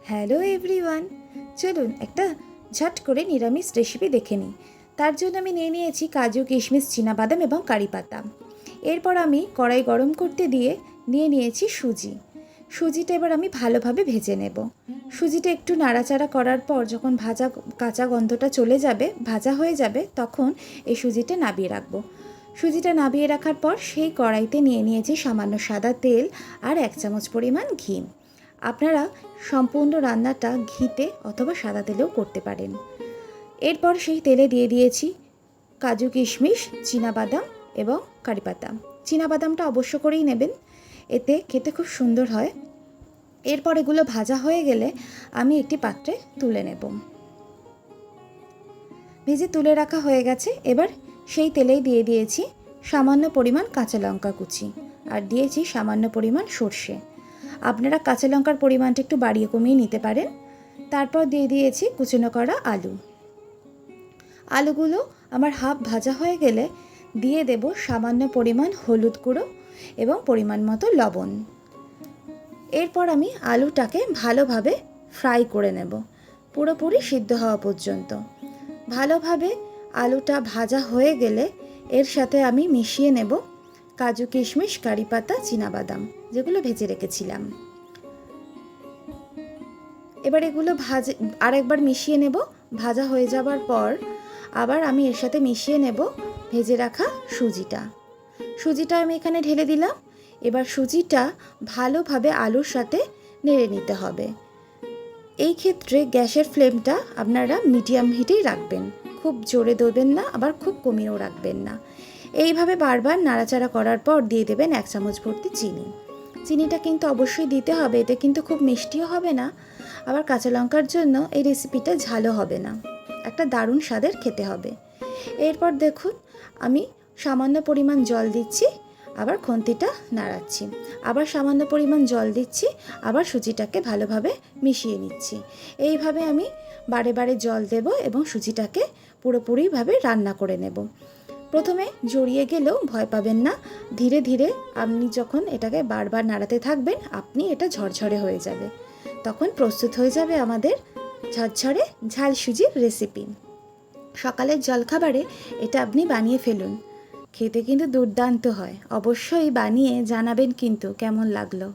Hello everyone, চলুন একটা ঝট করে নিরামিষ রেসিপি দেখে নিই। তার জন্য আমি নিয়ে নিয়েছি কাজু, কিশমিশ, চীনাবাদাম এবং কারি পাতা। এরপর আমি কড়াই গরম করতে দিয়ে নিয়ে নিয়েছি সুজিটা এবার আমি ভালোভাবে ভেজে নেব। সুজিটা একটু নাড়াচাড়া করার পর যখন কাঁচা গন্ধটা চলে যাবে, ভাজা হয়ে যাবে, তখন এই সুজিটা নামিয়ে রাখবো। সুজিটা নামিয়ে রাখার পর সেই কড়াইতে নিয়ে নিয়েছি সামান্য সাদা তেল আর 1 চামচ পরিমাণ ঘি। আপনারা সম্পূর্ণ রান্নাটা ঘিতে অথবা সাদা তেলেও করতে পারেন। এরপর সেই তেলে দিয়ে দিয়েছি কাজু, কিশমিশ, চীনাবাদাম এবং কারি পাতা। চীনাবাদামটা অবশ্য করেই নেবেন, এতে খেতে খুব সুন্দর হয়। এরপর এগুলো ভাজা হয়ে গেলে আমি একটি পাত্রে তুলে নেব। ভেজে তুলে রাখা হয়ে গেছে। এবার সেই তেলেই দিয়ে দিয়েছি সামান্য পরিমাণ কাঁচা লঙ্কা কুচি আর দিয়েছি সামান্য পরিমাণ সর্ষে। আপনারা কাঁচা লঙ্কার পরিমাণটা একটু বাড়িয়ে কমিয়ে নিতে পারেন। তারপর দিয়ে দিয়েছি কুচনো করা আলুগুলো আমার হাফ ভাজা হয়ে গেলে দিয়ে দেব সামান্য পরিমাণ হলুদ গুঁড়ো এবং পরিমাণ মতো লবণ। এরপর আমি আলুটাকে ভালোভাবে ফ্রাই করে নেব, পুরোপুরি সিদ্ধ হওয়া পর্যন্ত। ভালোভাবে আলুটা ভাজা হয়ে গেলে এর সাথে আমি মিশিয়ে নেব কাজু, কিশমিশ, কারি পাতা, চীনাবাদাম যেগুলো ভেজে রেখেছিলাম। এবার এগুলো আরেকবার মিশিয়ে নেব। ভাজা হয়ে যাবার পর আবার আমি এর সাথে মিশিয়ে নেব ভেজে রাখা সুজিটা আমি এখানে ঢেলে দিলাম। এবার সুজিটা ভালোভাবে আলুর সাথে নেড়ে নিতে হবে। এই ক্ষেত্রে গ্যাসের ফ্লেমটা আপনারা মিডিয়াম হিটেই রাখবেন, খুব জোরে দেবেন না, আবার খুব কমিয়েও রাখবেন না। এইভাবে বারবার নাড়াচাড়া করার পর দিয়ে দেবেন 1 চামচ ভর্তি চিনিটা কিন্তু অবশ্যই দিতে হবে, এতে কিন্তু খুব মিষ্টিও হবে না, আবার কাঁচা লঙ্কার জন্য এই রেসিপিটা ঝালও হবে না, একটা দারুণ স্বাদের খেতে হবে। এরপর দেখুন আমি সামান্য পরিমাণ জল দিচ্ছি, আবার খুন্তিটা নাড়াচ্ছি, আবার সামান্য পরিমাণ জল দিচ্ছি, আবার সুজিটাকে ভালোভাবে মিশিয়ে নিচ্ছি। এইভাবে আমি বারে বারে জল দেব এবং সুজিটাকে পুরোপুরিভাবে রান্না করে নেব। প্রথমে জড়িয়ে গেলেও ভয় পাবেন না, ধীরে ধীরে আপনি যখন এটাকে বারবার নাড়াতে থাকবেন আপনি এটা ঝরঝরে হয়ে যাবে, তখন প্রস্তুত হয়ে যাবে আমাদের ঝরঝরে ঝাল সুজির রেসিপি। সকালের জলখাবারে এটা আপনি বানিয়ে ফেলুন, খেতে কিন্তু দুর্দান্ত হয়। অবশ্যই বানিয়ে জানাবেন কিন্তু কেমন লাগলো।